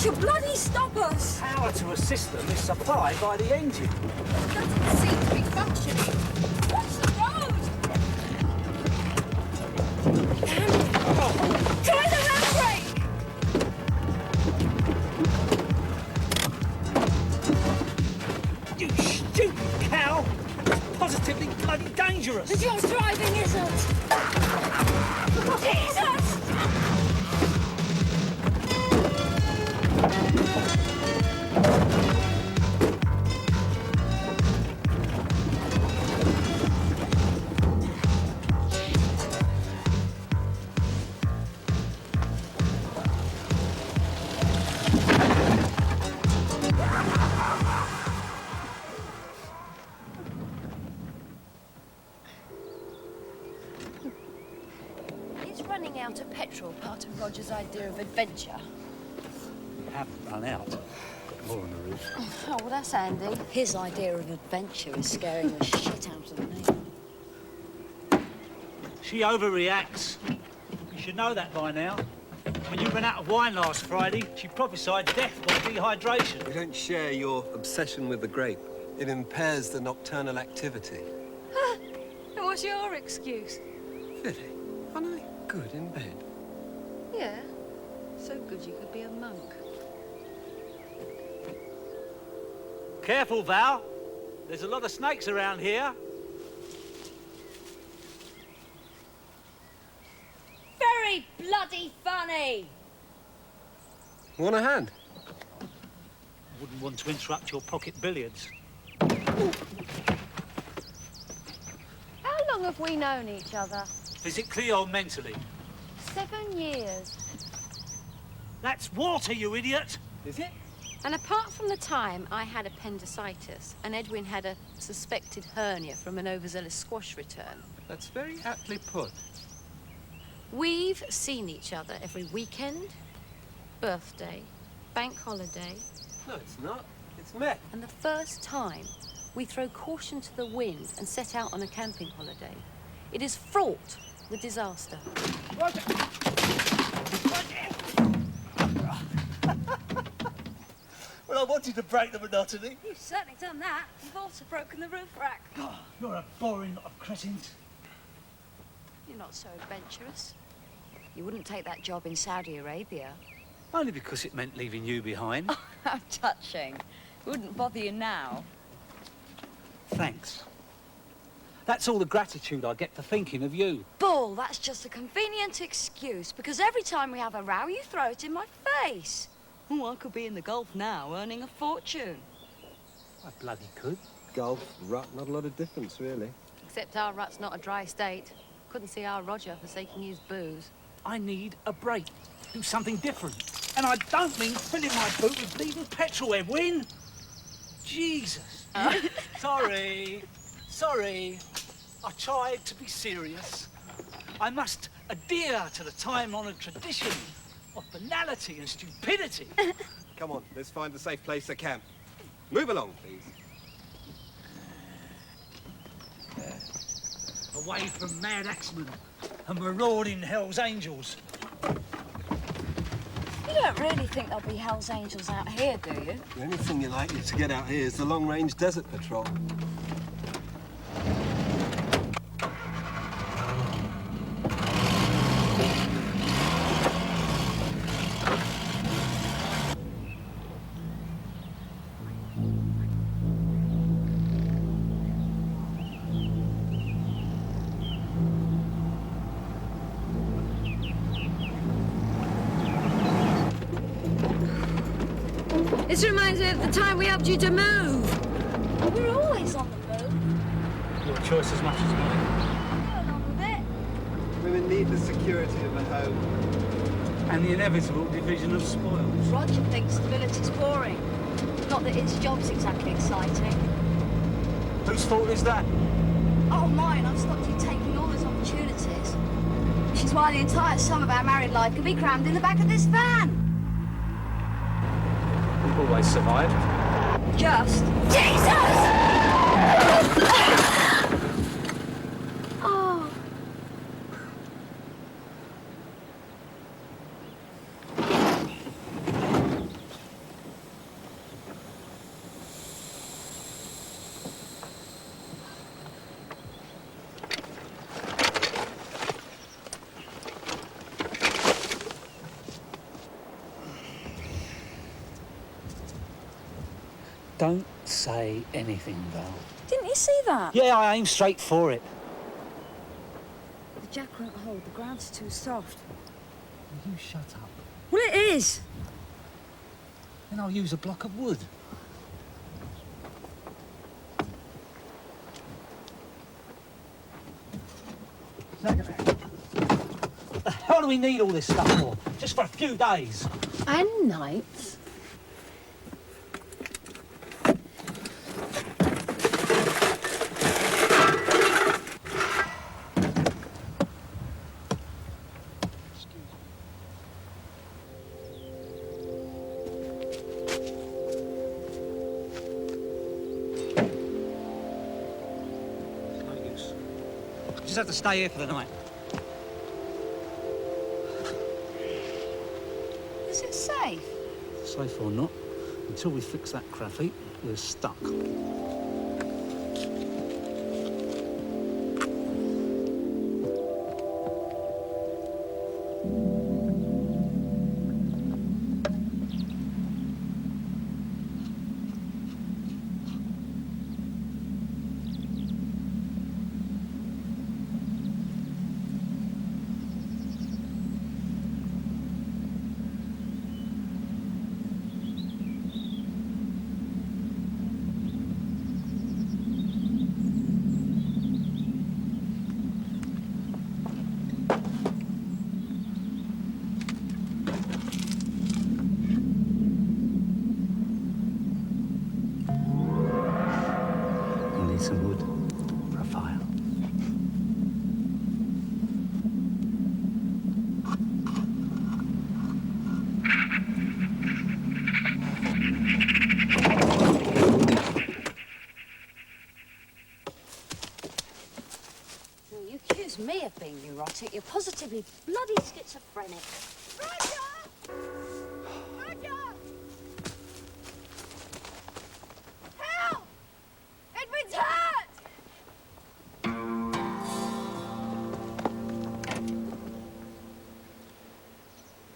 you bloody stop us? Power to a system is supplied by the engine. That doesn't seem to be functioning. Watch the road! Try the handbrake! You stupid cow! That's positively bloody dangerous! The job driving isn't! Jesus! Running out of petrol part of Roger's idea of adventure? We haven't run out. Got more on the roof. Oh, well, that's handy. His idea of adventure is scaring the shit out of me. She overreacts. You should know that by now. When you ran out of wine last Friday, she prophesied death by dehydration. We don't share your obsession with the grape. It impairs the nocturnal activity. And what's your excuse? Really? Aren't I good in bed? Yeah, so good you could be a monk. Careful, Val. There's a lot of snakes around here. Very bloody funny! Want a hand? I wouldn't want to interrupt your pocket billiards. How long have we known each other? Physically or mentally? 7 years. That's water, you idiot! Is it? And apart from the time I had appendicitis and Edwin had a suspected hernia from an overzealous squash return, That's very aptly put. we've seen each other every weekend, birthday, bank holiday, No, it's not. It's meth. and the first time we throw caution to the wind and set out on a camping holiday. It is fraught with disaster. Roger! Well, I wanted to break the monotony. You've certainly done that. You've also broken the roof rack. Oh, you're a boring lot of cretins. You're not so adventurous. You wouldn't take that job in Saudi Arabia. Only because it meant leaving you behind. How touching. Wouldn't bother you now. Thanks. That's all the gratitude I get for thinking of you. Bull, that's just a convenient excuse, because every time we have a row, you throw it in my face. Oh, I could be in the Gulf now, earning a fortune. I bloody could. Golf, rut, not a lot of difference, really. Except our rut's not a dry state. Couldn't see our Roger forsaking his booze. I need a break. Do something different. And I don't mean filling my boot with bleeding petrol, Edwin. Jesus. Sorry. Sorry. I tried to be serious. I must adhere to the time-honoured tradition of banality and stupidity. Come on, let's find a safe place to camp. Move along, please. Away from mad axemen and marauding Hell's Angels. You don't really think there'll be Hell's Angels out here, do you? The only thing you're likely to get out here is the long-range desert patrol. This reminds me of the time we helped you to move. We're always on the move. Your choice as much as mine. Going on with it. Women need the security of a home. And the inevitable division of spoils. Roger thinks stability's boring. Not that his job's exactly exciting. Whose fault is that? Oh, mine. I've stopped you taking all those opportunities. Which is why the entire sum of our married life can be crammed in the back of this van. We've always survived. Just... Jesus! Oh. Don't say anything, Val. Didn't you see that? Yeah, I aim straight for it. The jack won't hold. The ground's too soft. Will you shut up? Well, it is. Then I'll use a block of wood. The hell do we need all this stuff for? Just for a few days. And nights. No use. Just have to stay here for the night. Is it safe? Safe or not, until we fix that graffiti, we're stuck. You need some wood for a fire. You accuse me of being neurotic. You're positively bloody schizophrenic. Roger! Roger! Help! Edward's hurt!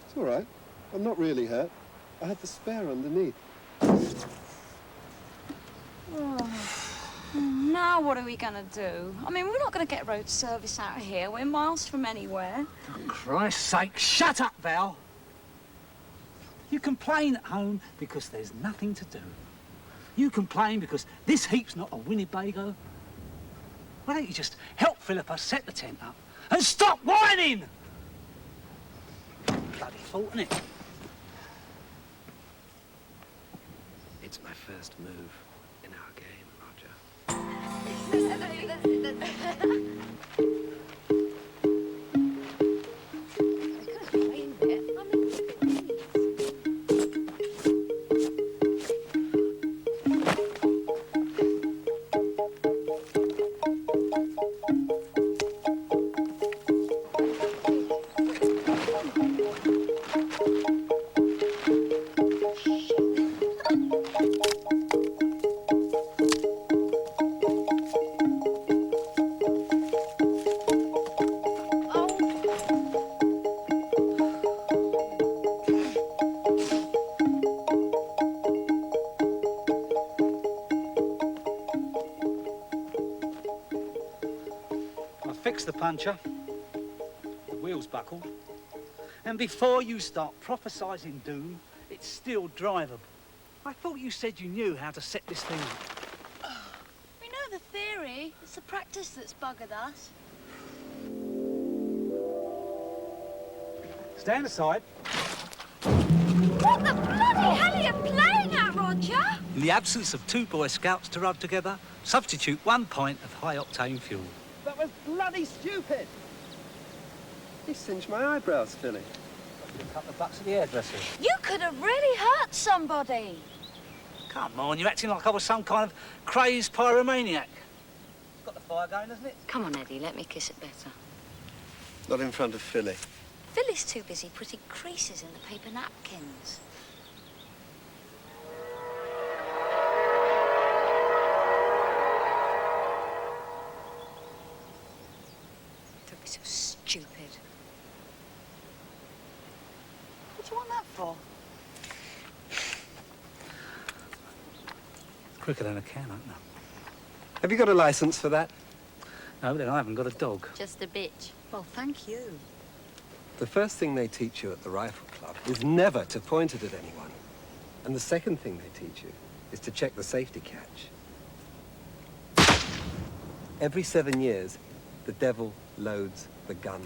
It's all right. I'm not really hurt. I had the spare underneath. Now what are we gonna do? I mean, we're not gonna get road service out here. We're miles from anywhere. For Christ's sake, shut up, Val! You complain at home because there's nothing to do. You complain because this heap's not a Winnebago. Why don't you just help Philippa set the tent up and stop whining? Bloody fault, isn't it? It's my first move in our game, Roger. I fixed the puncher. The wheel's buckled. And before you start prophesying doom, it's still drivable. I thought you said you knew how to set this thing up. We know the theory. It's the practice that's buggered us. Stand aside. What the bloody hell are you playing at, Roger? In the absence of two Boy Scouts to rub together, substitute 1 pint of high-octane fuel. That was bloody stupid! He singed my eyebrows, Philly. A couple of bucks at the hairdresser. You could have really hurt somebody. Come on, you're acting like I was some kind of crazed pyromaniac. Got the fire going, hasn't it? Come on, Eddie, let me kiss it better. Not in front of Philly. Philly's too busy putting creases in the paper napkins. Don't be so stupid. What do you want that for? Quicker than a can opener. Have you got a license for that? No, then I haven't got a dog. Just a bitch. Well, thank you. The first thing they teach you at the rifle club is never to point it at anyone. And the second thing they teach you is to check the safety catch. Every 7 years, the devil loads the gun.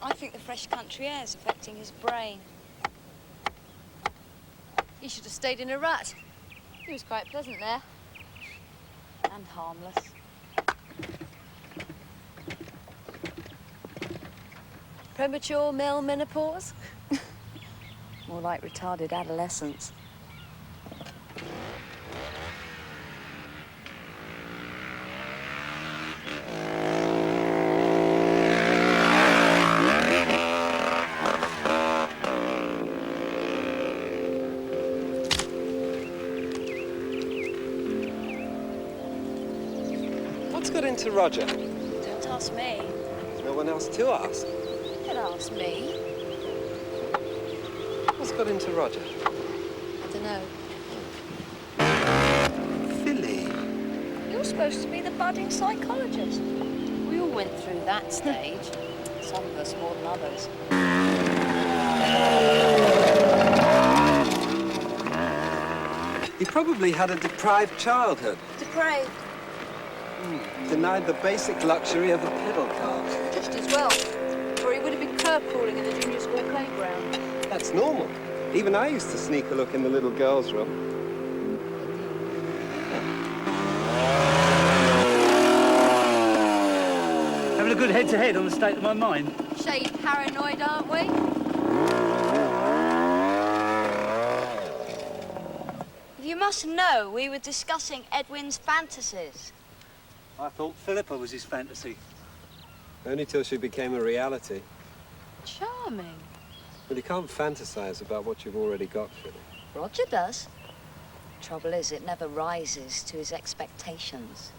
I think the fresh country air is affecting his brain. You should have stayed in a rut. It was quite pleasant there. And harmless. Premature male menopause? More like retarded adolescence. What's got into Roger? Don't ask me. There's no one else to ask. You could ask me. What's got into Roger? I don't know. Philly. You're supposed to be the budding psychologist. We all went through that stage. Some of us more than others. He probably had a deprived childhood. Depraved. Denied the basic luxury of a pedal car. Just as well. Or he would have been curb crawling in the junior school playground. That's normal. Even I used to sneak a look in the little girls' room. Having a good head-to-head on the state of my mind. Shade paranoid, aren't we? You must know we were discussing Edwin's fantasies. I thought Philippa was his fantasy. Only till she became a reality. Charming. But you can't fantasize about what you've already got, Philly. Roger does. Trouble is, it never rises to his expectations.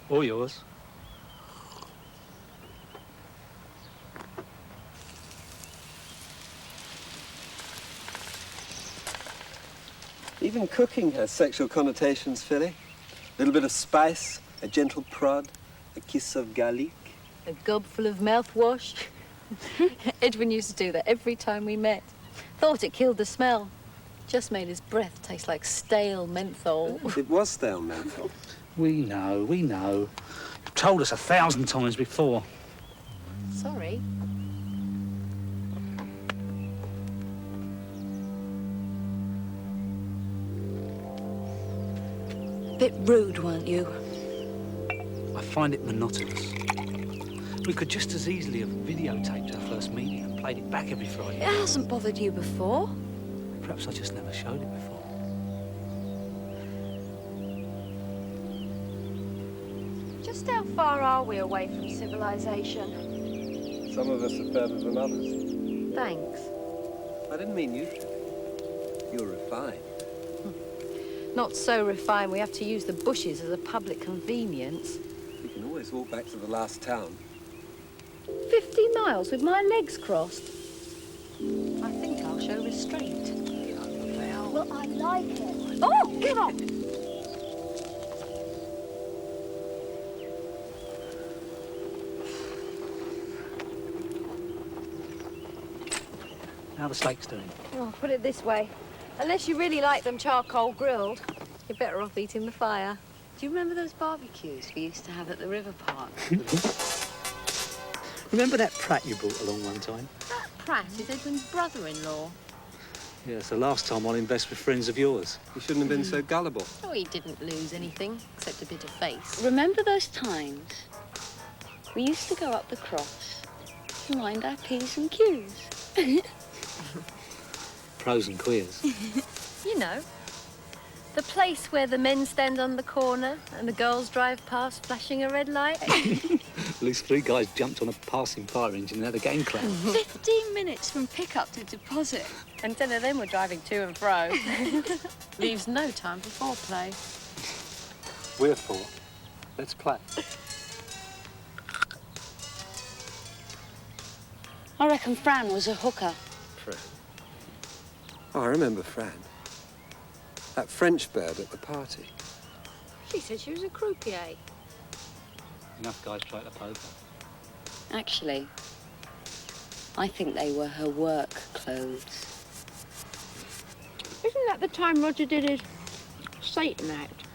Or yours. Even cooking has sexual connotations, Philly. A little bit of spice, a gentle prod, a kiss of garlic. A gobful of mouthwash. Edwin used to do that every time we met. Thought it killed the smell. Just made his breath taste like stale menthol. It was stale menthol. We know, we know. You've told us 1,000 times before. Sorry. Bit rude, weren't you? I find it monotonous. We could just as easily have videotaped our first meeting and played it back every It Friday. hasn't bothered you before. Perhaps I just never showed it before. Just how far are we away from civilization? Some of us are further than others. Thanks. I didn't mean you. You're refined. Not so refined we have to use the bushes as a public convenience. We can always walk back to the last town. 50 miles with my legs crossed. I think I'll show restraint. Well, I like it. Oh, get off! How the steaks doing? Oh, put it this way. Unless you really like them charcoal grilled, you're better off eating the fire. Do you remember those barbecues we used to have at the river park? Remember that Pratt you brought along one time? That Pratt is Edwin's brother-in-law. Yeah, it's the last time I'll invest with friends of yours. You shouldn't have been so gullible. Oh, he didn't lose anything, except a bit of face. Remember those times? We used to go up the cross to mind our P's and Q's. Pros and queers. You know, the place where the men stand on the corner and the girls drive past flashing a red light. At least 3 guys jumped on a passing fire engine and had a game clap. 15 minutes from pickup to deposit. And 10 of them were driving to and fro. Leaves no time for foreplay. We're 4. Let's play. I reckon Fran was a hooker. Fran. Oh, I remember Fran. That French bird at the party. She said she was a croupier. Enough guys try to poker. Actually, I think they were her work clothes. Isn't that the time Roger did his Satan act?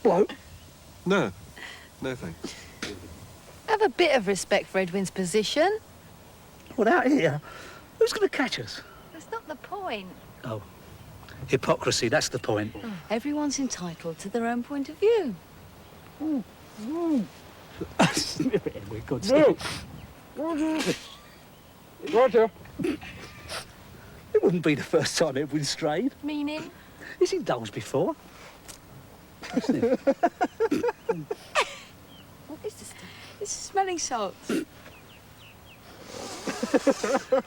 Bloke. No. No, thanks. Have a bit of respect for Edwin's position. Well, out here, who's going to catch us? That's not the point. Oh, hypocrisy, that's the point. Everyone's entitled to their own point of view. We're good stuff. Roger. It wouldn't be the first time Edwin strayed. Meaning? He's indulged before. What is this stuff? It's smelling salts.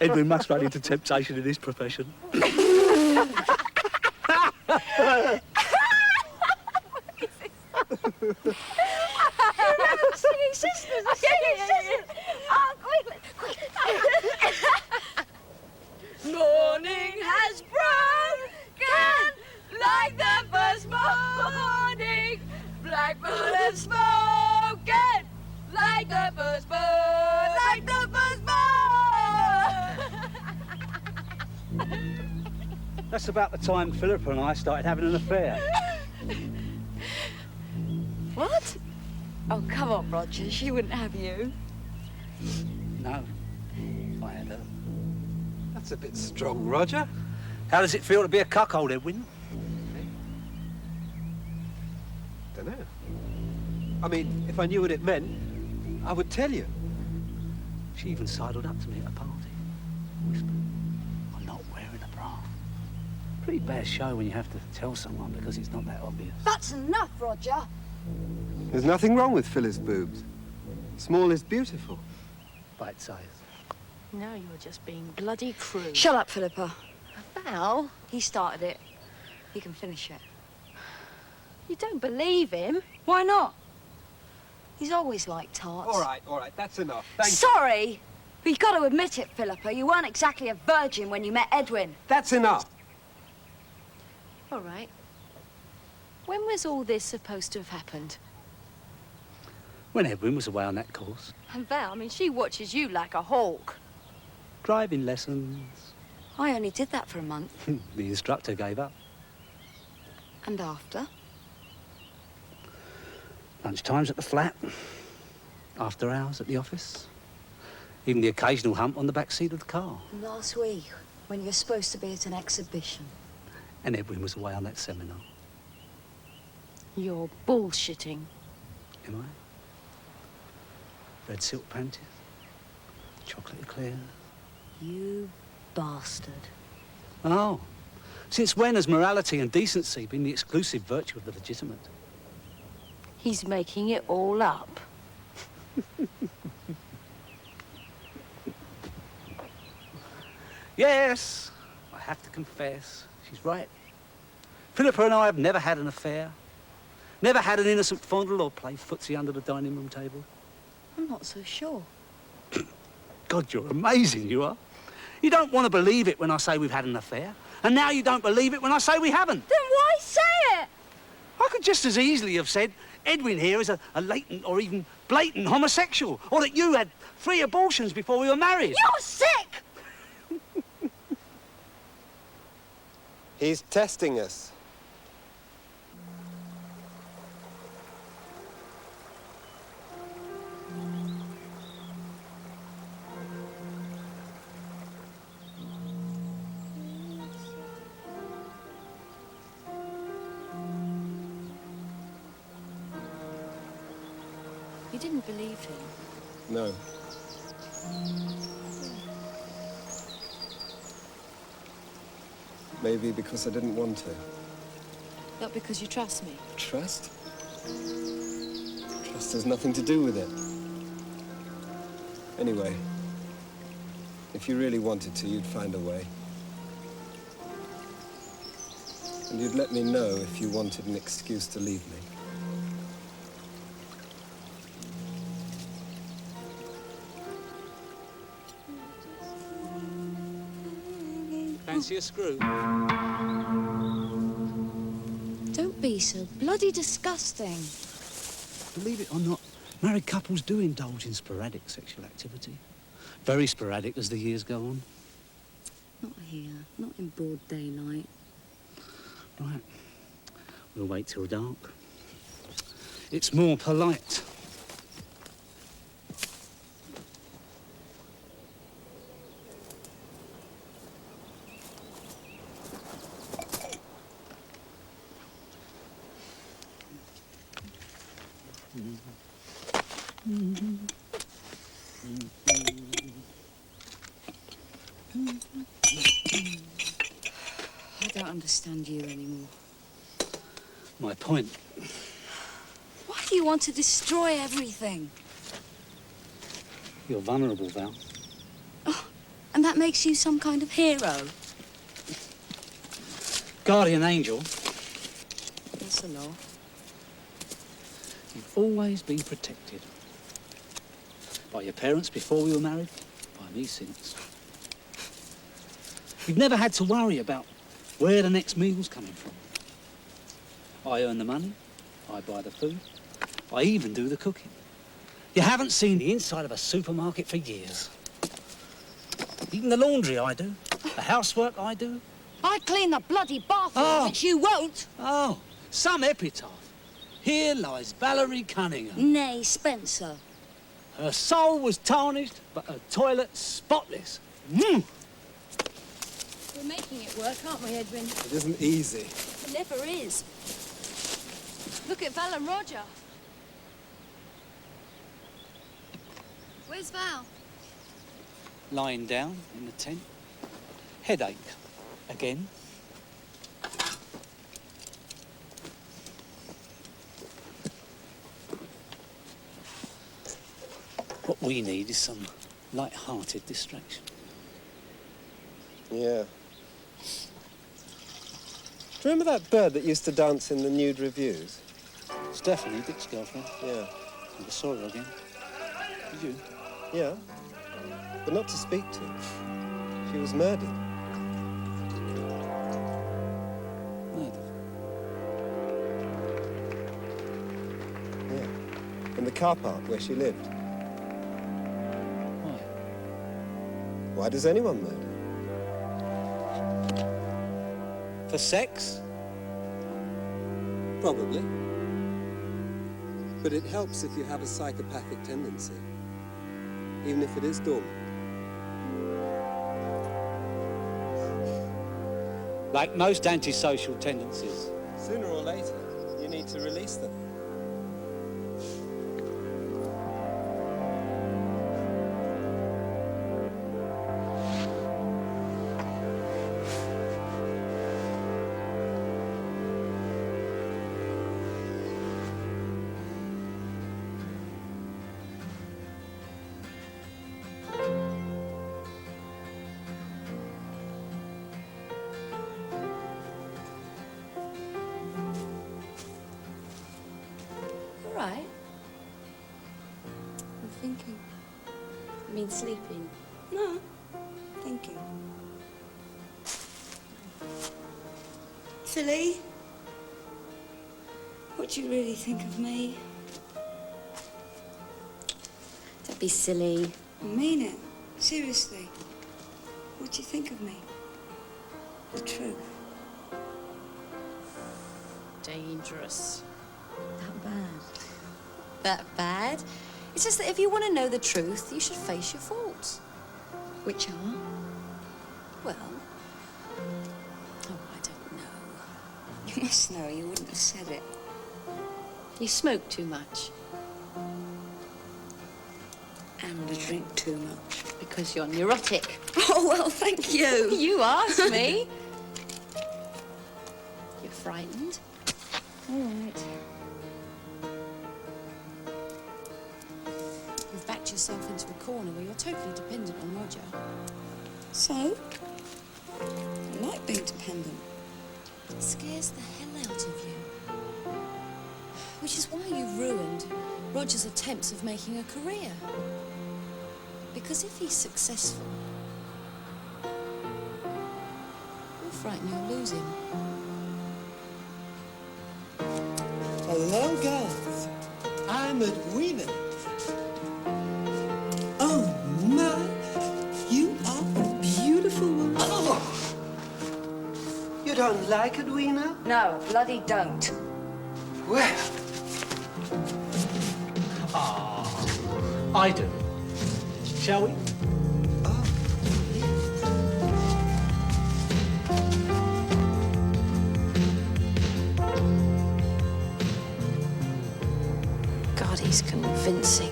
Edwin must run into temptation in his profession. Singing sisters! Singing sisters! Oh, quick! Morning has broken like the first morning. Blackbird has spoken like the first bird, like the first bird. That's about the time Philippa and I started having an affair. What? Oh, come on, Roger. She wouldn't have you. No, I had her. That's a bit strong, Roger. How does it feel to be a cuckold, Edwin? Dunno. I mean, if I knew what it meant, I would tell you. She even sidled up to me at a party. Whispered, I'm not wearing a bra. Pretty bad show when you have to tell someone because it's not that obvious. That's enough, Roger. There's nothing wrong with Phyllis' boobs. Small is beautiful. Bite size. No, you're just being bloody crude. Shut up, Philippa. Val, He started it. He can finish it. you don't believe him. Why not? He's always liked tarts. All right, that's enough. Thank you. Sorry, but you've got to admit it, Philippa. You weren't exactly a virgin when you met Edwin. That's enough. All right. When was all this supposed to have happened? When Edwin was away on that course. And Val, I mean, she watches you like a hawk. Driving lessons. I only did that for a month. The instructor gave up. And after? Lunchtimes at the flat. After hours at the office. Even the occasional hump on the back seat of the car. Last week, when you're supposed to be at an exhibition. And Edwin was away on that seminar. You're bullshitting. Am I? Red silk panties. Chocolate eclairs. You bastard. Oh. Since when has morality and decency been the exclusive virtue of the legitimate? He's making it all up. Yes, I have to confess, she's right. Philippa and I have never had an affair. Never had an innocent fondle or played footsie under the dining room table. I'm not so sure. God, you're amazing, you are. You don't want to believe it when I say we've had an affair. And now you don't believe it when I say we haven't. Then why say it? I could just as easily have said Edwin here is a latent or even blatant homosexual, or that you had 3 abortions before we were married. You're sick! He's testing us. You didn't believe him. No. Maybe because I didn't want to. Not because you trust me. Trust? Trust has nothing to do with it. Anyway, if you really wanted to, you'd find a way. And you'd let me know if you wanted an excuse to leave me. Fancy a screw? Don't be so bloody disgusting. Believe it or not, married couples do indulge in sporadic sexual activity. Very sporadic as the years go on. Not here, not in broad daylight. Right. We'll wait till dark. It's more polite. I don't understand you anymore. My point. Why do you want to destroy everything? You're vulnerable, Val. And that makes you some kind of hero? Guardian angel. That's the law. You've always been protected. By your parents before we were married, by me since. You've never had to worry about where the next meal's coming from. I earn the money, I buy the food, I even do the cooking. You haven't seen the inside of a supermarket for years. Even the laundry I do, the housework I do. I clean the bloody bathroom, Oh. which you won't. Oh, some epitaph. Here lies Valerie Cunningham. Nay, Spencer. Her soul was tarnished, but her toilet spotless. Mm. We're making it work, aren't we, Edwin? It isn't easy. It never is. Look at Val and Roger. Where's Val? Lying down in the tent. Headache. Again. What we need is some light-hearted distraction. Yeah. Do you remember that bird that used to dance in the nude reviews? Stephanie, Dick's girlfriend. Yeah. Never saw her again. Did you? Yeah. But not to speak to. She was murdered. Murdered. Yeah. In the car park where she lived. Why? Why does anyone murder? For sex? Probably. But it helps if you have a psychopathic tendency. Even if it is dormant. Like most antisocial tendencies. Sooner or later, you need to release them. All right. I'm thinking. I mean, sleeping. No, thinking. Philly, what do you really think of me? Don't be silly. I mean it. Seriously. What do you think of me? The truth. Dangerous. That bad. That bad? It's just that if you want to know the truth, you should face your faults. Which are? Well, oh, I don't know. You must know. You wouldn't have said it. You smoke too much And I drink too much. because you're neurotic. Oh, well, thank you. You asked me. You're frightened. All right. You've backed yourself into a corner where you're totally dependent on Roger. So? I like being dependent. It scares the hell out of you. Which is why you've ruined Roger's attempts of making a career. Because if he's successful, you're frightened you'll lose him. Hello, girls. I'm Edwina. Oh, my. You are a beautiful woman. Oh! You don't like Edwina? No, bloody don't. Well, I do. Shall we? God, he's convincing.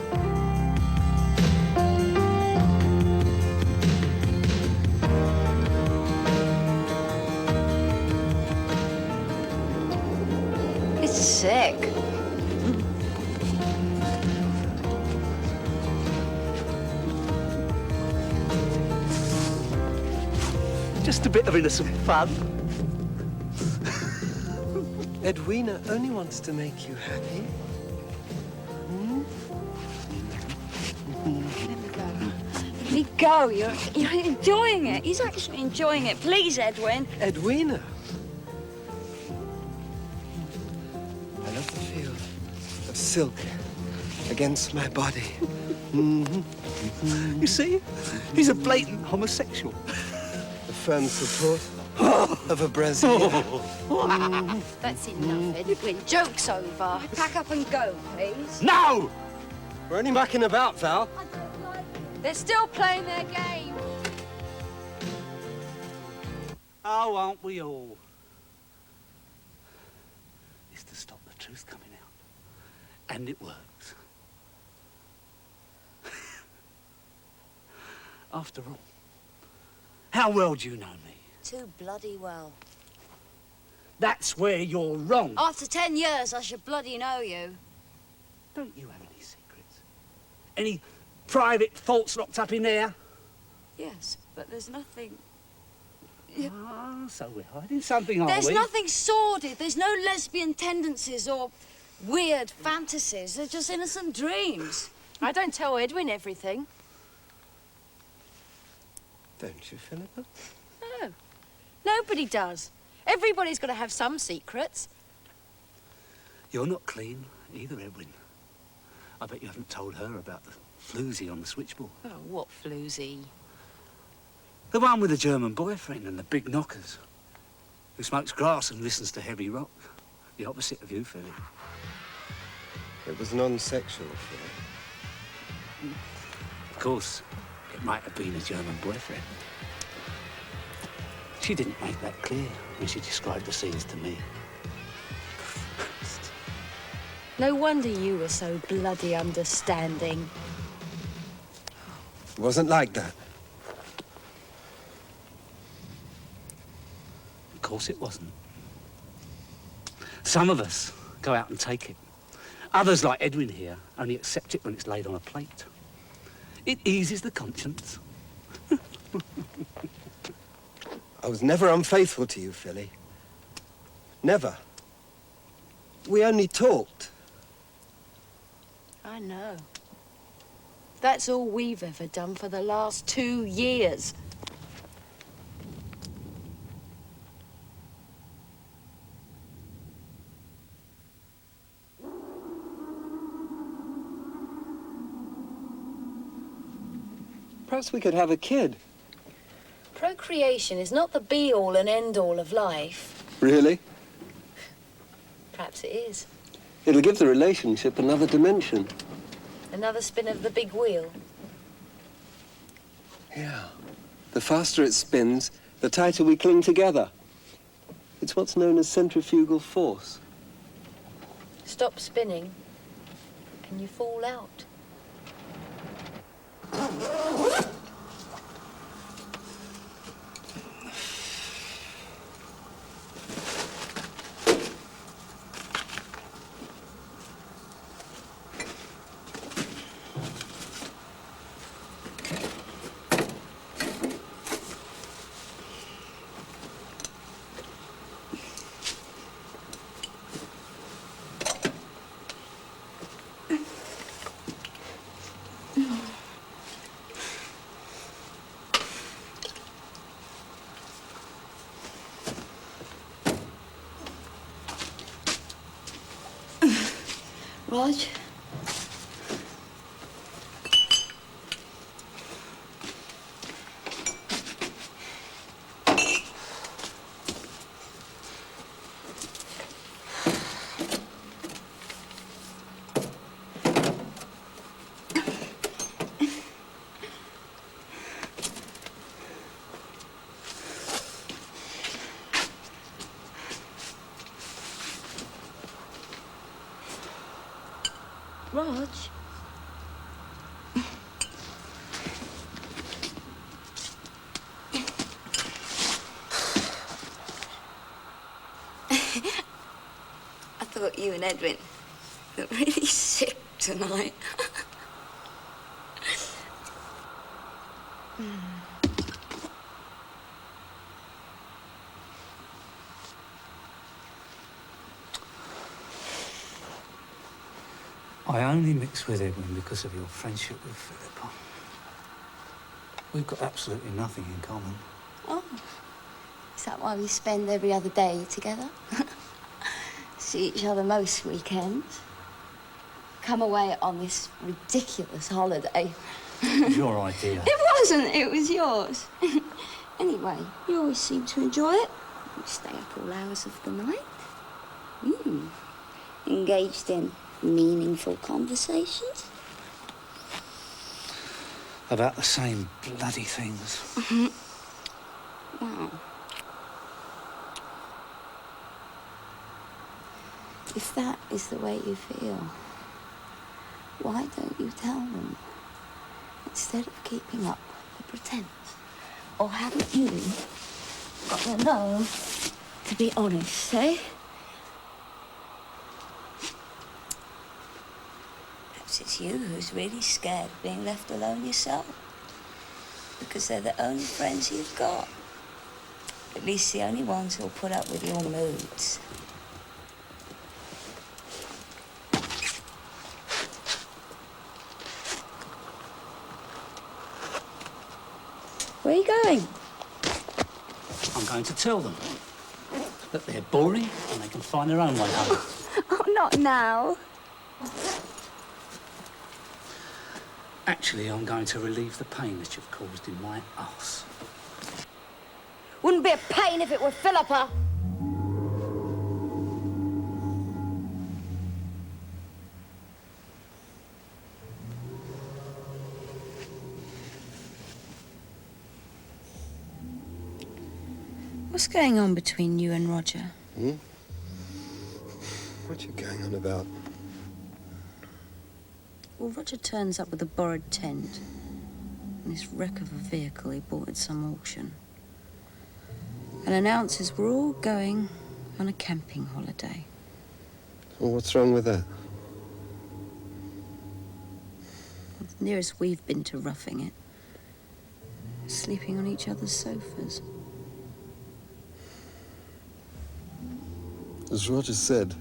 It's sick. Just a bit of innocent fun. Edwina only wants to make you happy. Let me go. You're enjoying it. He's actually enjoying it. Please, Edwin. Edwina. I love the feel of silk against my body. You see? He's a blatant homosexual. The firm support of a Brazilian. That's enough, Edwin. Joke's over. Pack up and go, please. No! We're only mucking about, Val. They're still playing their game. Oh, aren't we all? It's to stop the truth coming out. And it works. After all, how well do you know me? Too bloody well. That's where you're wrong. After 10 years, I should bloody know you. Don't you have any secrets? Any private thoughts locked up in there? Yes, but there's nothing... Ah, so we're hiding something, are There's we? nothing sordid. There's no lesbian tendencies or weird fantasies. They're just innocent dreams. I don't tell Edwin everything. Don't you, Philippa? No. Nobody does. Everybody's got to have some secrets. You're not clean either, Edwin. I bet you haven't told her about the floozy on the switchboard. Oh, what floozy. The one with the German boyfriend and the big knockers. Who smokes grass and listens to heavy rock. The opposite of you, Philip. It was non-sexual, Philip. Of course, it might have been a German boyfriend. She didn't make that clear when she described the scenes to me. No wonder you were so bloody understanding. It wasn't like that. Of course it wasn't. Some of us go out and take it. Others, like Edwin here, only accept it when it's laid on a plate. It eases the conscience. I was never unfaithful to you, Philly. Never. We only talked. I know. That's all we've ever done for the last 2 years. Perhaps we could have a kid. Procreation is not the be-all and end-all of life. Really? Perhaps it is. It'll give the relationship another dimension. Another spin of the big wheel. Yeah. The faster it spins, the tighter we cling together. It's what's known as centrifugal force. Stop spinning, and you fall out. Rog? Rog? I thought you and Edwin were really sick tonight. I only mix with Edwin because of your friendship with Philippa. We've got absolutely nothing in common. Oh, is that why we spend every other day together? See each other most weekends? Come away on this ridiculous holiday. It was your idea. It wasn't, it was yours. Anyway, you always seem to enjoy it. You stay up all hours of the night. Engaged in meaningful conversations. About the same bloody things. Wow. If that is the way you feel, why don't you tell them? Instead of keeping up the pretense. Or haven't you got the nerve to be honest, eh? Perhaps it's you who's really scared of being left alone yourself. Because they're the only friends you've got. At least the only ones who'll put up with your moods. Where are you going? I'm going to tell them that they're boring and they can find their own way home. Oh, not now. Actually, I'm going to relieve the pain that you've caused in my arse. Wouldn't be a pain if it were Philippa. What's going on between you and Roger? What you going on about? Well, Roger turns up with a borrowed tent and this wreck of a vehicle he bought at some auction and announces we're all going on a camping holiday. Well, what's wrong with that? The nearest we've been to roughing it. Sleeping on each other's sofas. As Roger said,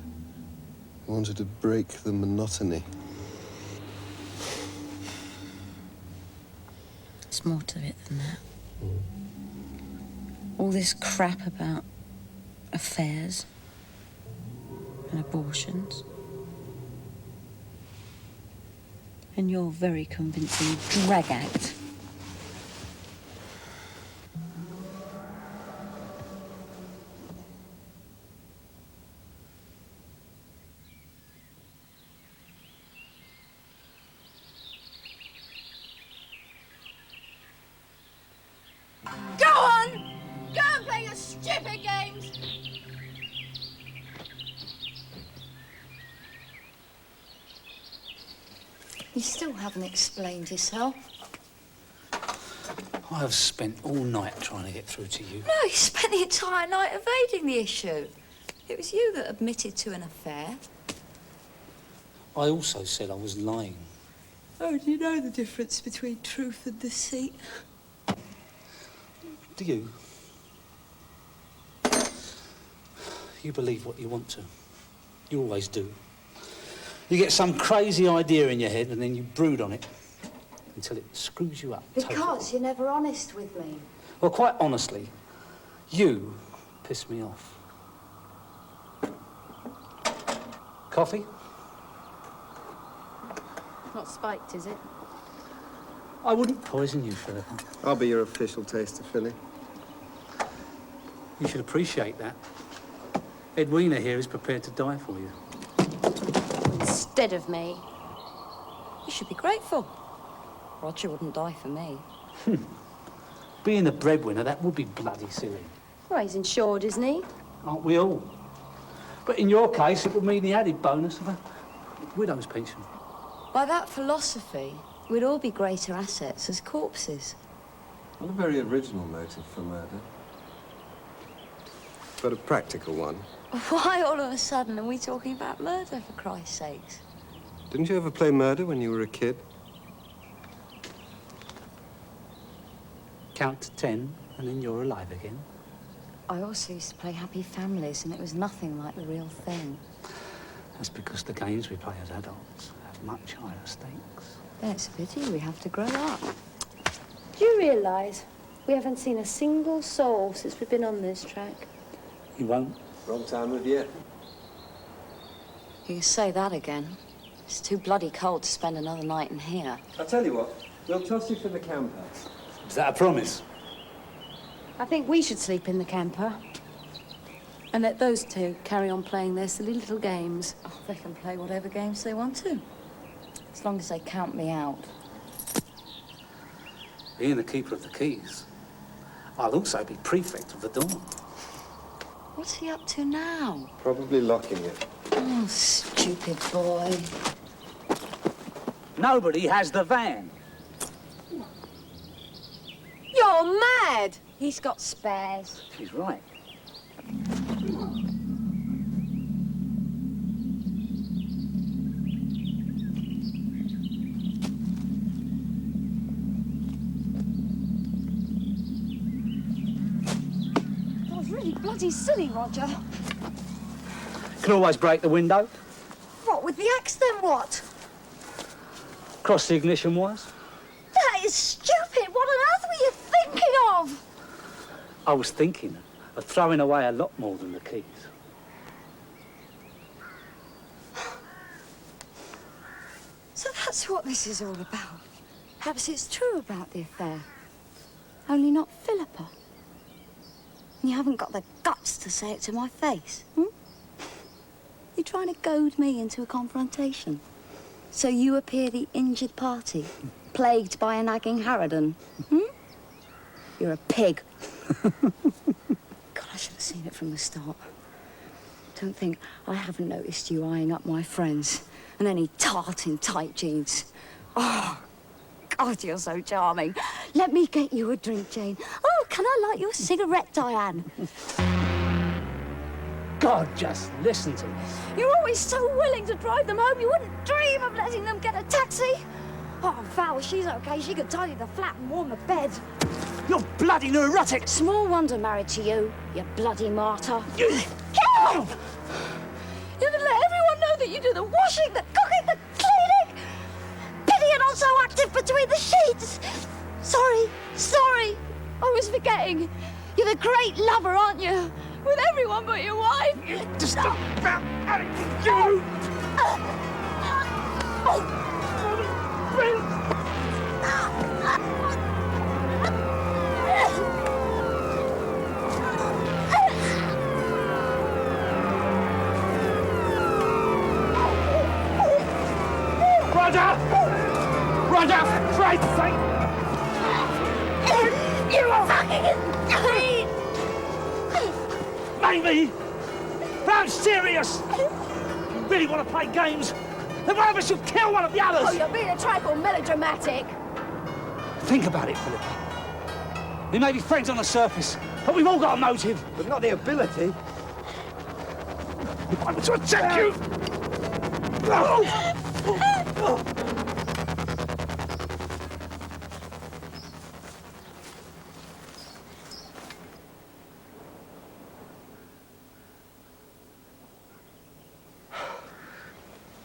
he wanted to break the monotony. There's more to it than that. All this crap about affairs and abortions. And your very convincing drag act You still haven't explained yourself. I have spent all night trying to get through to you. No, you spent the entire night evading the issue. It was you that admitted to an affair. I also said I was lying. Oh, do you know the difference between truth and deceit? Do you? You believe what you want to. You always do. You get some crazy idea in your head and then you brood on it until it screws you up. Because totally. you're never honest with me. Well, quite honestly, you piss me off. Coffee? Not spiked, is it? I wouldn't poison you, Philippa. I'll be your official taster, Philly. You should appreciate that. Edwina here is prepared to die for you. Instead of me. You should be grateful. Roger wouldn't die for me. Being the breadwinner, that would be bloody silly. Well, he's insured, isn't he? Aren't we all? But in your case, it would mean the added bonus of a widow's pension. By that philosophy, we'd all be greater assets as corpses. Not a very original motive for murder. But a practical one. Why all of a sudden are we talking about murder, for Christ's sakes? Didn't you ever play murder when you were a kid? Count to 10, and then you're alive again. I also used to play Happy Families, and it was nothing like the real thing. That's because the games we play as adults have much higher stakes. Yeah, it's a pity we have to grow up. Do you realise we haven't seen a single soul since we've been on this track? You won't? Wrong time of year. You can say that again. It's too bloody cold to spend another night in here. I'll tell you what, we'll toss you for the camper. Is that a promise? I think we should sleep in the camper. And let those two carry on playing their silly little games. Oh, they can play whatever games they want to. As long as they count me out. Being the keeper of the keys, I'll also be prefect of the dorm. What's he up to now? Probably locking it. Oh, stupid boy. Nobody has the van. You're mad! He's got spares. She's right. That was really bloody silly, Roger. Can always break the window, What, with the axe then what? cross the ignition wires. That is stupid. What on earth were you thinking of? I was thinking of throwing away a lot more than the keys. So that's what this is all about. Perhaps it's true about the affair. Only not Philippa. And you haven't got the guts to say it to my face, You're trying to goad me into a confrontation. So you appear the injured party, plagued by a nagging harridan, You're a pig. God, I should have seen it from the start. Don't think I haven't noticed you eyeing up my friends and any tart in tight jeans. Oh, God, you're so charming. Let me get you a drink, Jane. Oh, can I light you a cigarette, Diane? God, just listen to me. You're always so willing to drive them home. You wouldn't dream of letting them get a taxi. Oh, Val, she's okay. She could tidy the flat and warm the bed. You're bloody neurotic. Small wonder married to you, you bloody martyr. You... Get off! You can let everyone know that you do the washing, the cooking, the cleaning. Pity you're not so active between the sheets. Sorry. I was forgetting. You're the great lover, aren't you? With everyone but your wife. Just stop about you. Roger, for Christ's sake! You fucking insane! Maybe, but I'm serious. You really want to play games? then one of us should kill one of the others. Oh, you're being a trifle melodramatic. Think about it, Philippa. We may be friends on the surface, but we've all got a motive. But not the ability. I want to attack you!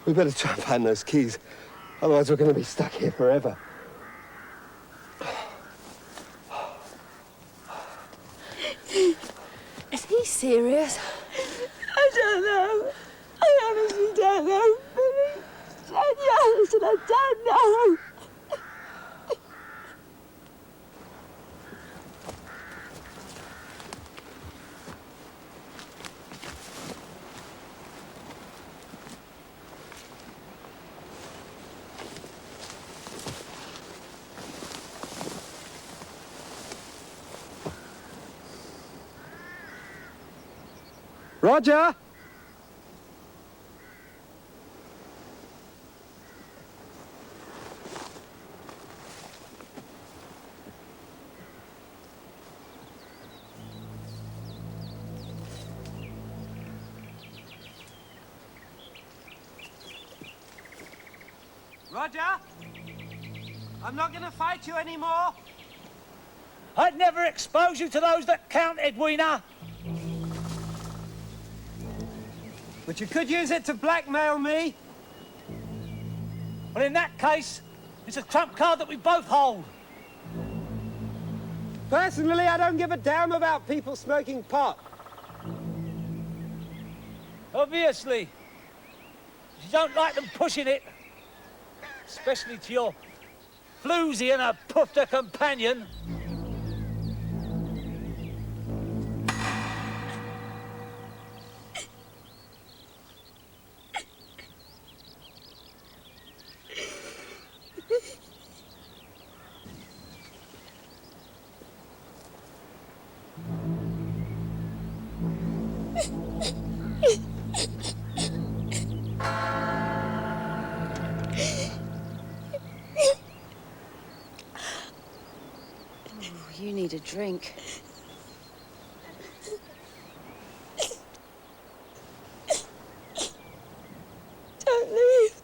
We better try and find those keys. Otherwise, we're going to be stuck here forever. Is he serious? I don't know. I honestly don't know, Billy. 10 years and I don't know. Roger! Roger? I'm not going to fight you anymore. I'd never expose you to those that count, Edwina. But you could use it to blackmail me. Well, in that case, it's a trump card that we both hold. Personally, I don't give a damn about people smoking pot. Obviously. You don't like them pushing it. Especially to your floozy and a puffed companion. You need a drink. Don't leave.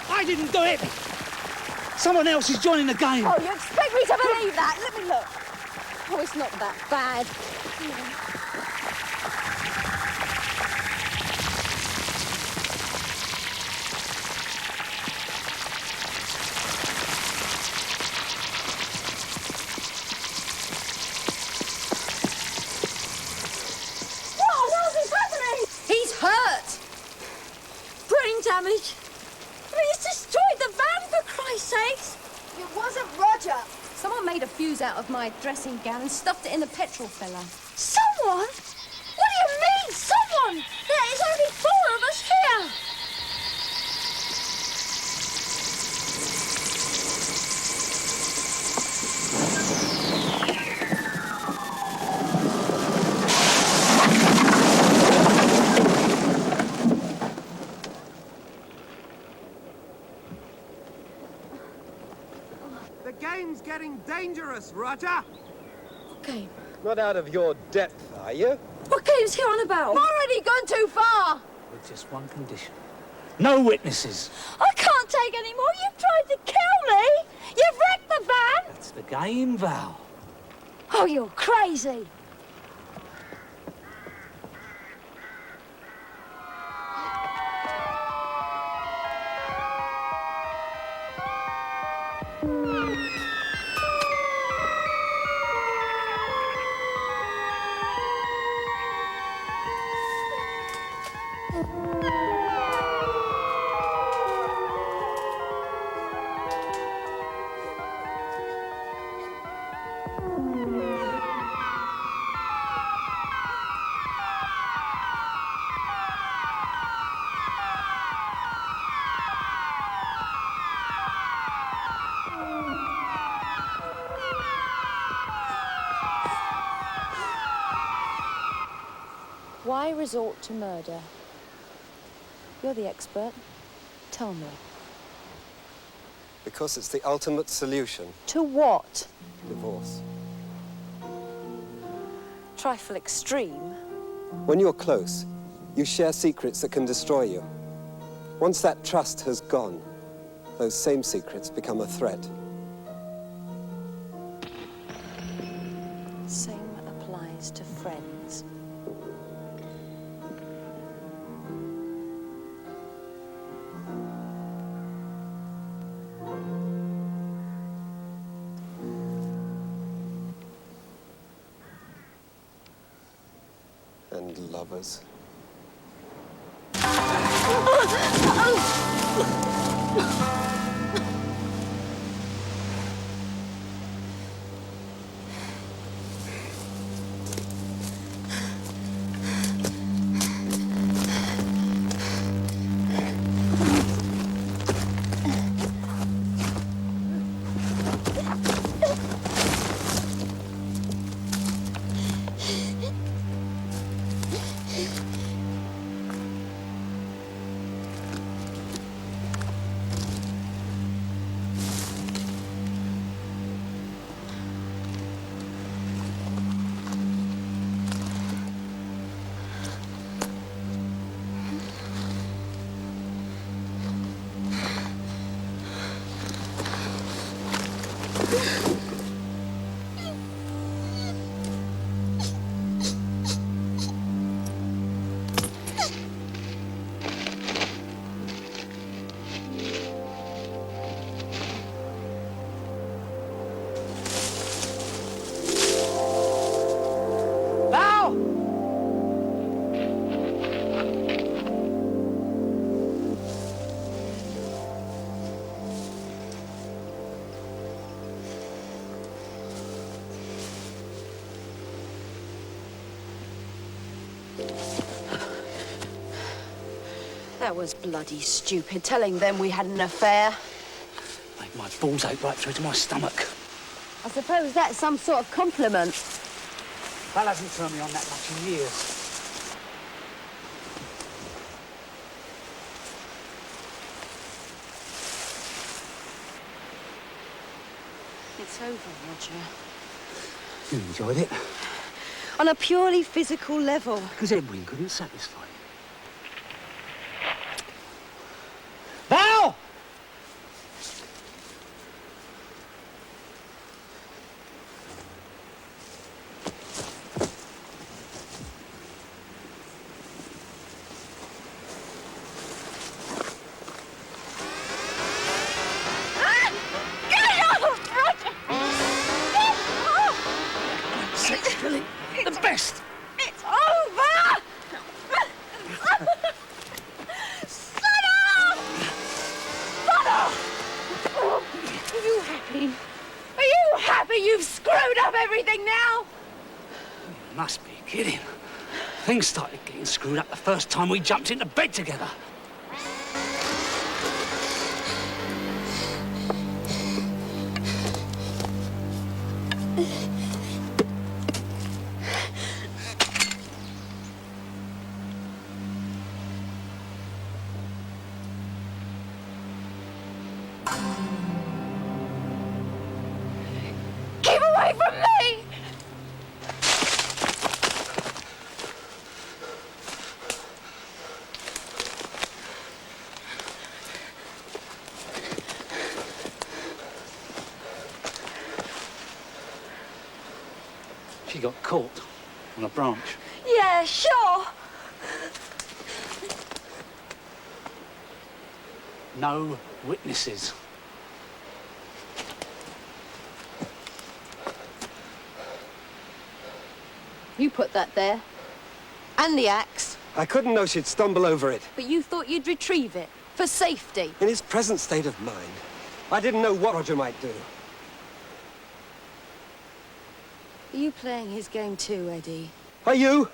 I didn't do it! Someone else is joining the game. Oh, you expect me to believe that? Let me look. Oh, it's not that bad. What on earth is happening? He's hurt. Brain damage. I mean, it's destroyed the van, for Christ's sakes. It wasn't Roger. Someone made a fuse out of my dressing gown and stuffed it in the petrol filler. Someone? What do you mean, someone? There is only 4 of us here. The game's getting dangerous, Roger. Okay. Not out of your depth, are you? What game's he on about? I've already gone too far. With just one condition. No witnesses. I can't take any more. You've tried to kill me. You've wrecked the van. That's the game, Val. Oh, you're crazy. Why resort to murder? You're the expert. Tell me. Because it's the ultimate solution. To what? Divorce. Trifle extreme. When you're close, you share secrets that can destroy you. Once that trust has gone, those same secrets become a threat. Same applies to friends. And lovers. That was bloody stupid, telling them we had an affair. Made my balls ache right through to my stomach. I suppose that's some sort of compliment. Val hasn't turned me on that much in years. It's over, Roger. You enjoyed it? On a purely physical level. Because Edwin couldn't satisfy you. Val! Sexually, the best. It's over! Son of! Are you happy? Are you happy you've screwed up everything now? You must be kidding. Things started getting screwed up the first time we jumped into bed together. Keep away from me! She got caught on a branch. Yeah, sure. No witnesses. You put that there. And the axe. I couldn't know she'd stumble over it. But you thought you'd retrieve it. For safety. In his present state of mind, I didn't know what Roger might do. Are you playing his game too, Eddie? Are you?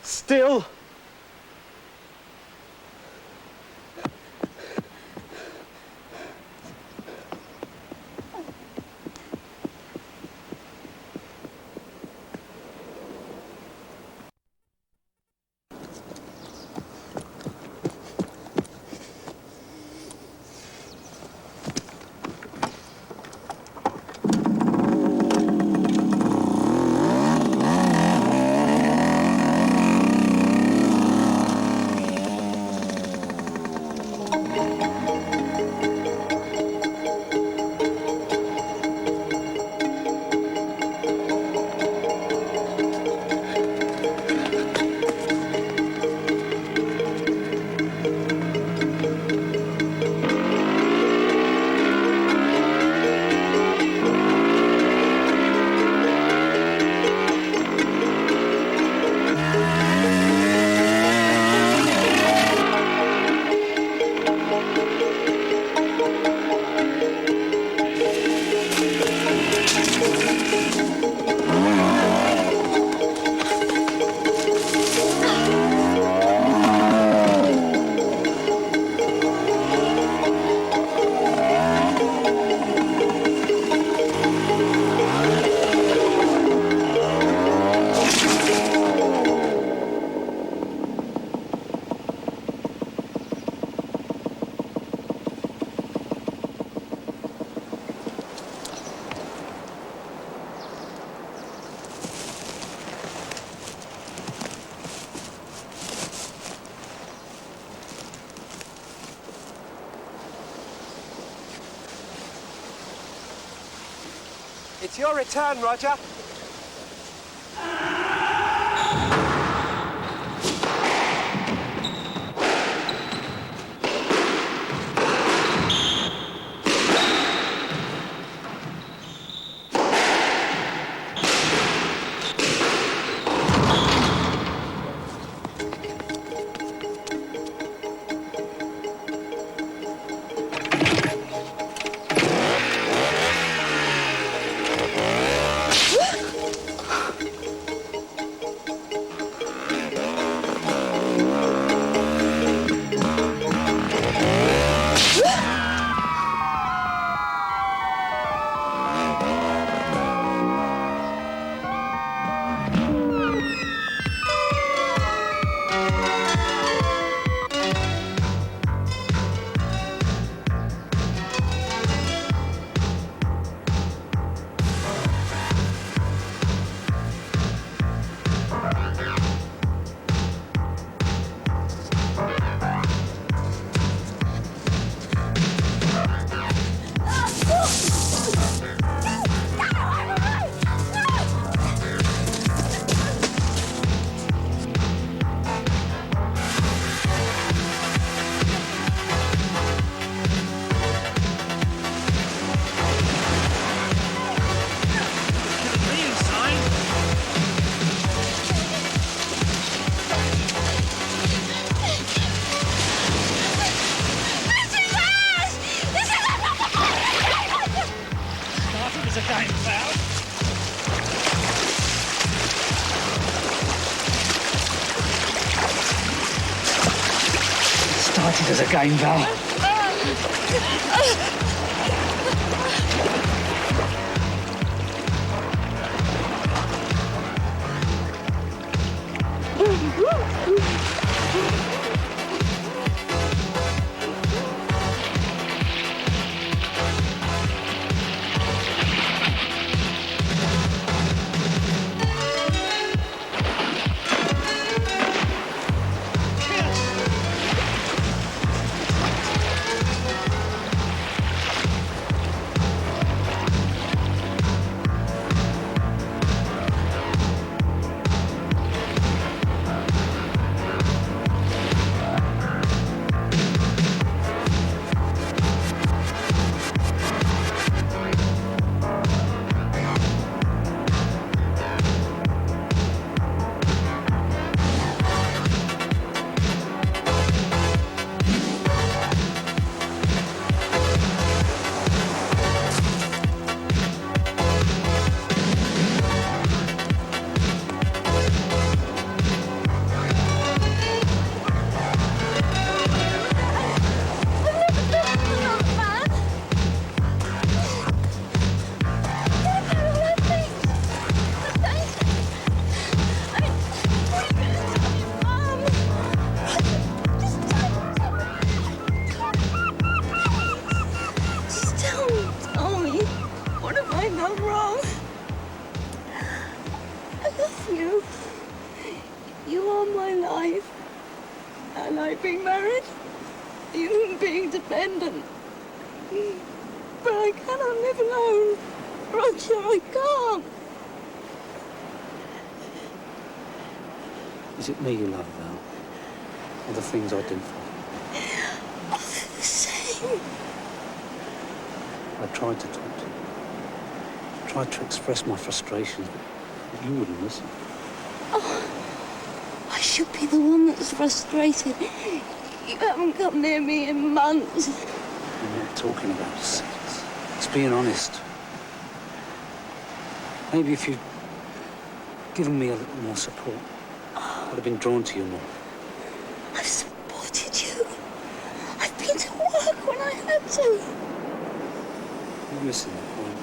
Still? It's your return, Roger. Started as a game, Val. Independent. But I cannot live alone. Roger, I can't. Is it me you love, Val? Or the things I do for you? Oh, they're the same. I tried to talk to you. I tried to express my frustrations, but you wouldn't listen. Oh, I should be the one that's frustrated. You haven't come near me in months. I'm not talking about sex. It's being honest. Maybe if you'd given me a little more support, I'd have been drawn to you more. I've supported you. I've been to work when I had to. You're missing the point.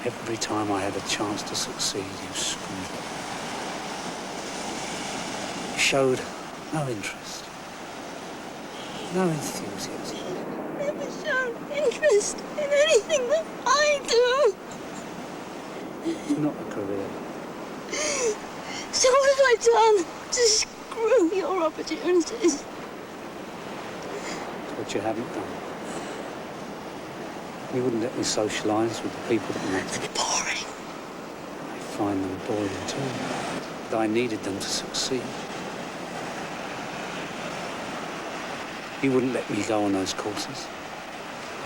Every time I had a chance to succeed, you screwed up. You showed no interest, no enthusiasm. Never shown interest in anything that I do. It's not a career. So what have I done to screw your opportunities? It's what you haven't done. He wouldn't let me socialise with the people that met. It's boring. I find them boring too. But I needed them to succeed. He wouldn't let me go on those courses.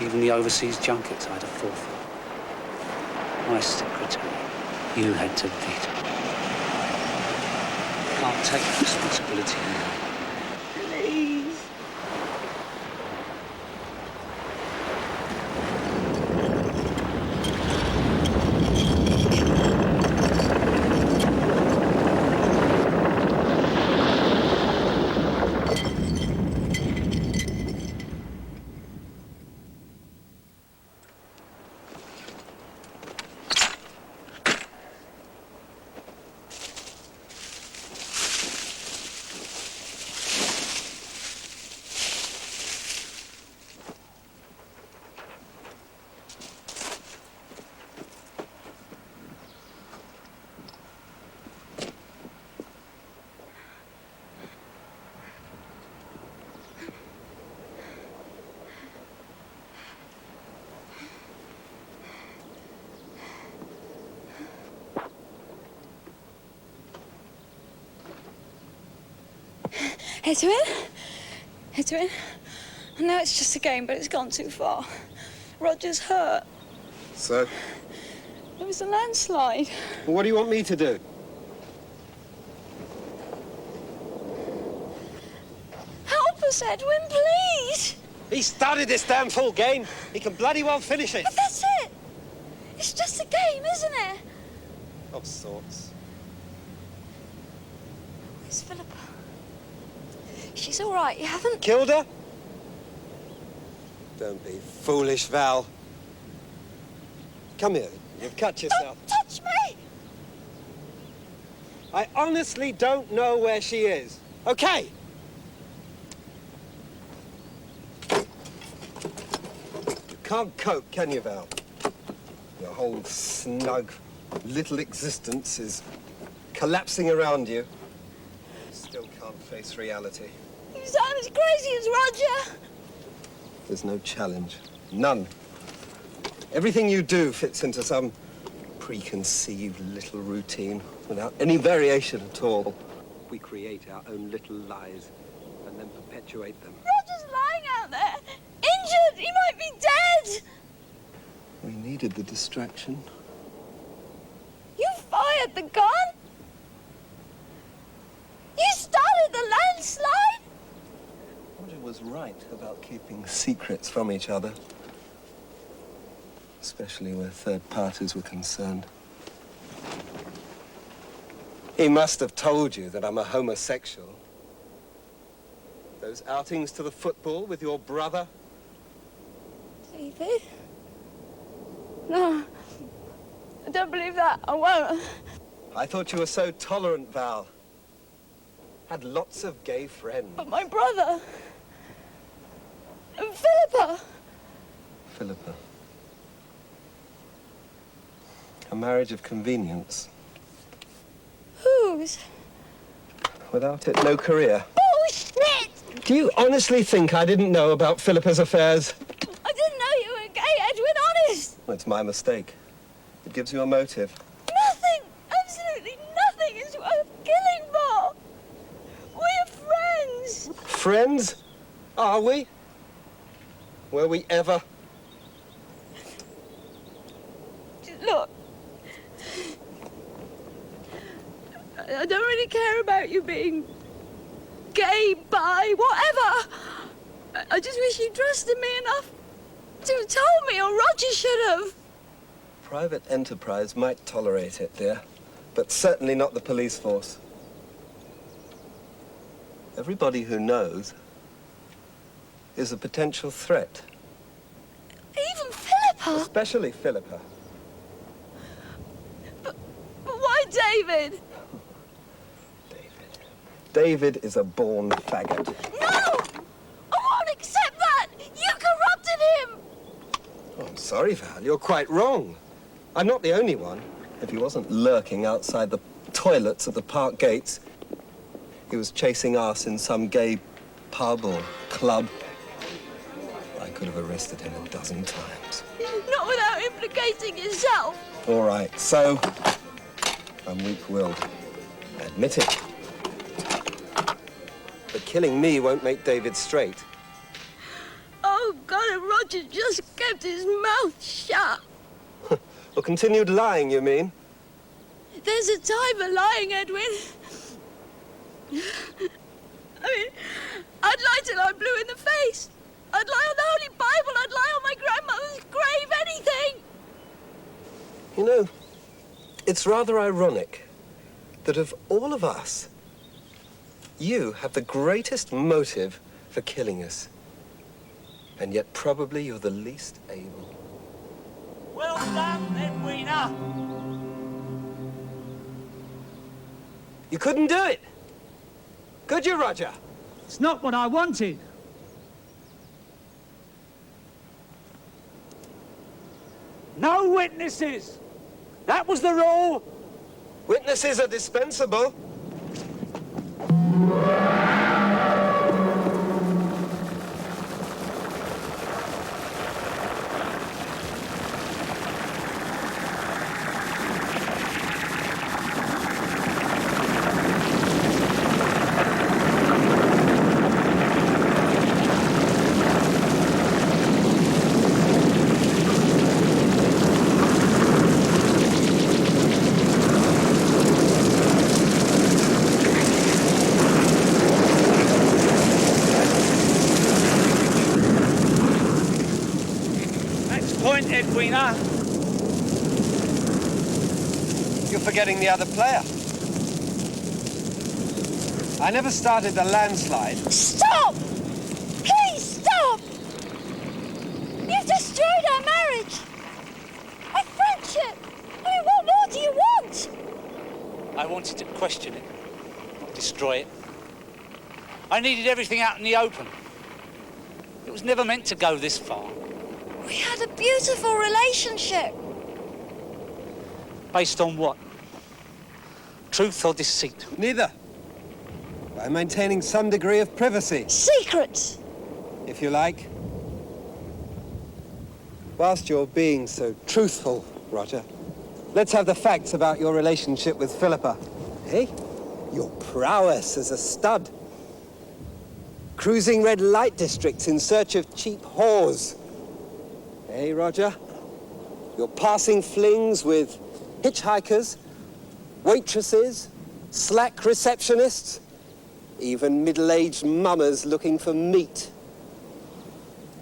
Even the overseas junkets I had to forfeit. My secretary, you had to veto. I can't take the responsibility now. Please. Edwin? Edwin? I know it's just a game, but it's gone too far. Roger's hurt. So? There was a landslide. Well, what do you want me to do? Help us, Edwin, please! He started this damn full game. He can bloody well finish it. But that's it! It's just a game, isn't it? Of sorts. Where's Philippa? She's all right, you haven't... Killed her? Don't be foolish, Val. Come here. You've cut yourself. Don't touch me! I honestly don't know where she is. Okay? You can't cope, can you, Val? Your whole snug little existence is collapsing around you. Still can't face reality. You sound as crazy as Roger! There's no challenge. None. Everything you do fits into some preconceived little routine without any variation at all. We create our own little lies and then perpetuate them. Roger's lying out there! Injured! He might be dead! We needed the distraction. You fired the gun? You started the landslide? Roger was right about keeping secrets from each other. Especially where third parties were concerned. He must have told you that I'm a homosexual. Those outings to the football with your brother? David? No. I don't believe that. I won't. I thought you were so tolerant, Val. Had lots of gay friends. But my brother... and Philippa. Philippa. A marriage of convenience. Whose? Without it, no career. Bullshit! Do you honestly think I didn't know about Philippa's affairs? I didn't know you were gay, Edwin, honest! Well, it's my mistake. It gives you a motive. Nothing, absolutely nothing is worth killing for! We're friends! Friends? Are we? Were we ever? Look, I don't really care about you being gay, bi, whatever. I just wish you trusted me enough to have told me, or Roger should have. Private enterprise might tolerate it, dear, but certainly not the police force. Everybody who knows is a potential threat. Even Philippa. Especially Philippa. But why David? David is a born faggot. No! I won't accept that! You corrupted him! Oh, I'm sorry, Val. You're quite wrong. I'm not the only one. If he wasn't lurking outside the toilets at the park gates, he was chasing us in some gay pub or club. I could have arranged arrested him a dozen times. Not without implicating yourself. All right, so I'm weak-willed. I admit it. But killing me won't make David straight. Oh, God, and Roger just kept his mouth shut. Or continued lying, you mean? There's a time for lying, Edwin. I mean, I'd lie till I'm blue in the face. I'd lie on the Holy Bible. I'd lie on my grandmother's grave, anything. You know, it's rather ironic that of all of us, you have the greatest motive for killing us. And yet probably you're the least able. Well done, Edwina. You couldn't do it. Could you, Roger? It's not what I wanted. No witnesses. That was the rule. Witnesses are dispensable. Point, Edwina. You're forgetting the other player. I never started the landslide. Stop! Please stop! You've destroyed our marriage! Our friendship! I mean, what more do you want? I wanted to question it, not destroy it. I needed everything out in the open. It was never meant to go this far. We had a beautiful relationship. Based on what? Truth or deceit? Neither. By maintaining some degree of privacy, Secrets. if you like. Whilst you're being so truthful, Roger, let's have the facts about your relationship with Philippa. Eh? Your prowess as a stud. Cruising red light districts in search of cheap whores. Eh, Roger? Your passing flings with hitchhikers, waitresses, slack receptionists, even middle-aged mummers looking for meat.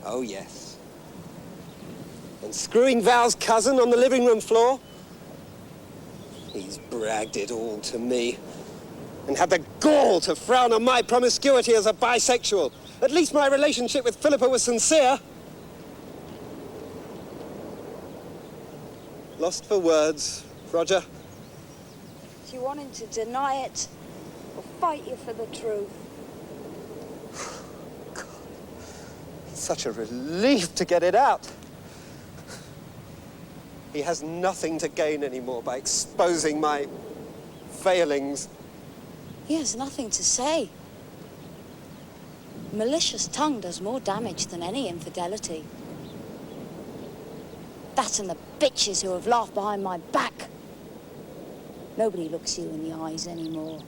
Oh, yes. And screwing Val's cousin on the living room floor? He's bragged it all to me. And had the gall to frown on my promiscuity as a bisexual. At least my relationship with Philippa was sincere. Lost for words, Roger. Do you want him to deny it or fight you for the truth? God, it's such a relief to get it out. He has nothing to gain anymore by exposing my failings. He has nothing to say. Malicious tongue does more damage than any infidelity. That and the bitches who have laughed behind my back. Nobody looks you in the eyes anymore.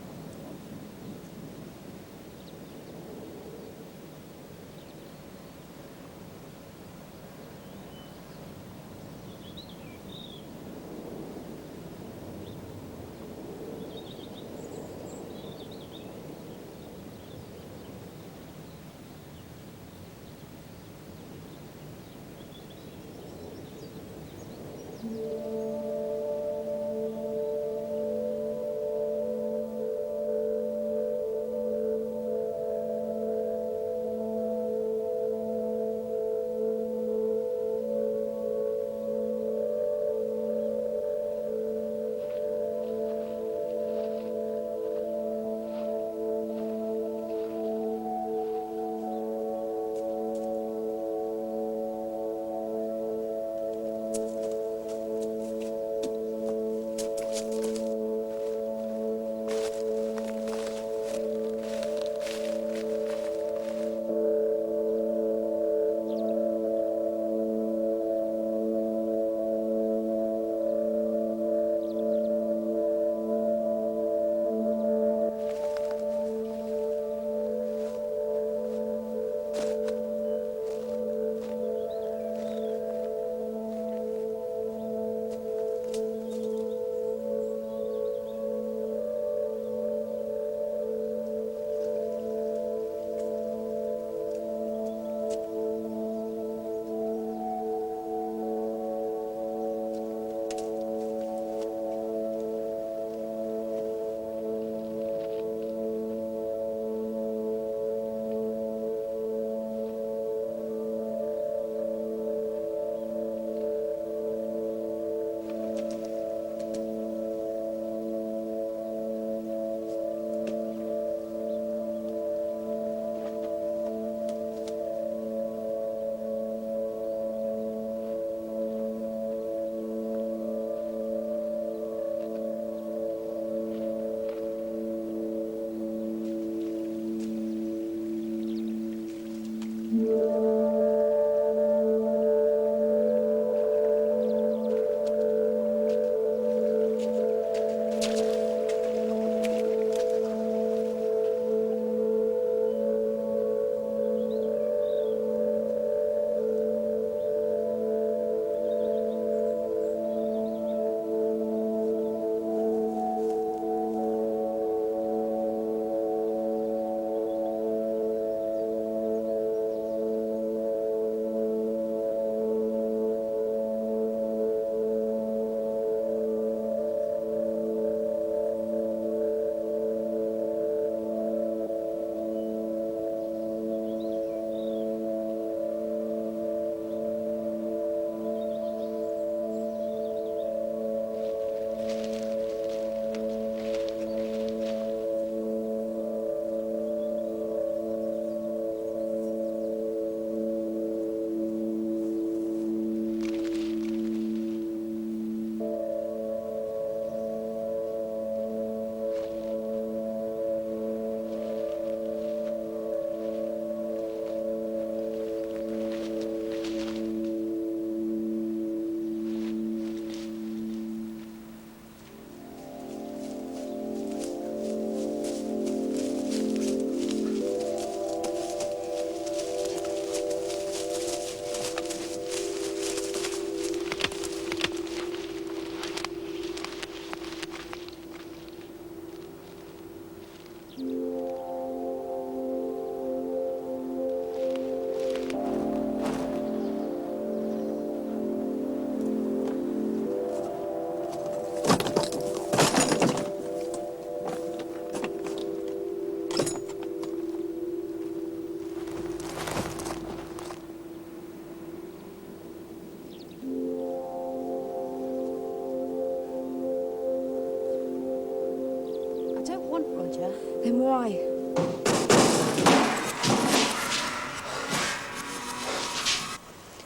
Then why?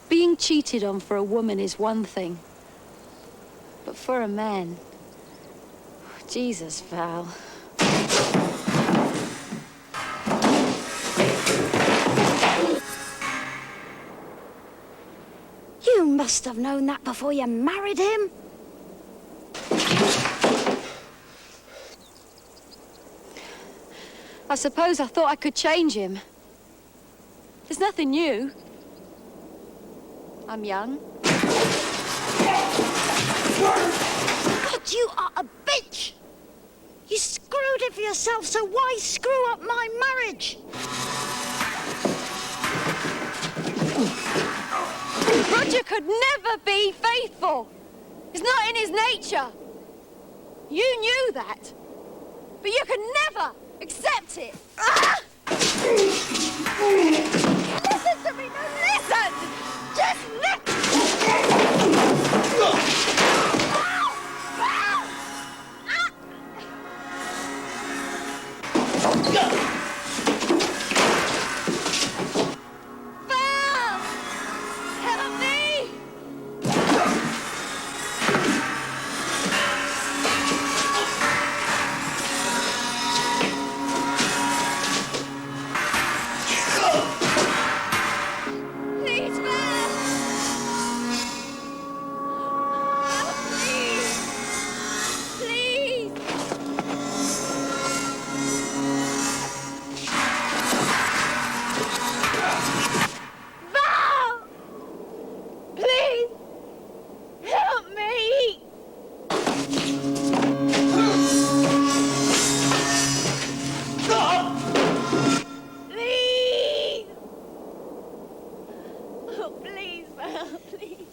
Being cheated on for a woman is one thing. But for a man... Jesus, Val. You must have known that before you married him. I suppose I thought I could change him. There's nothing new. I'm young. God, you are a bitch! You screwed it for yourself, so why screw up my marriage? Roger could never be faithful. It's not in his nature. You knew that. But you could never accept it. Ah! Listen to me, no, listen! Just Val! Help me! Please, Val! Help me! Please! Val! Please! Help me! Please! Oh, please, Val, please.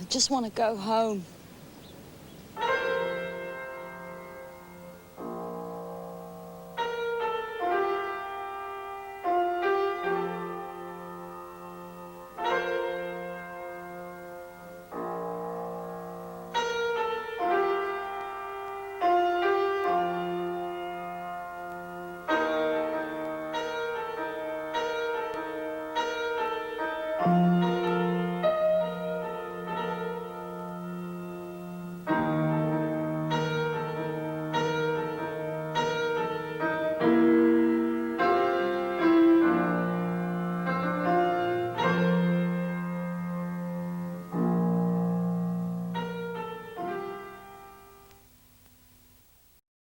I just want to go home.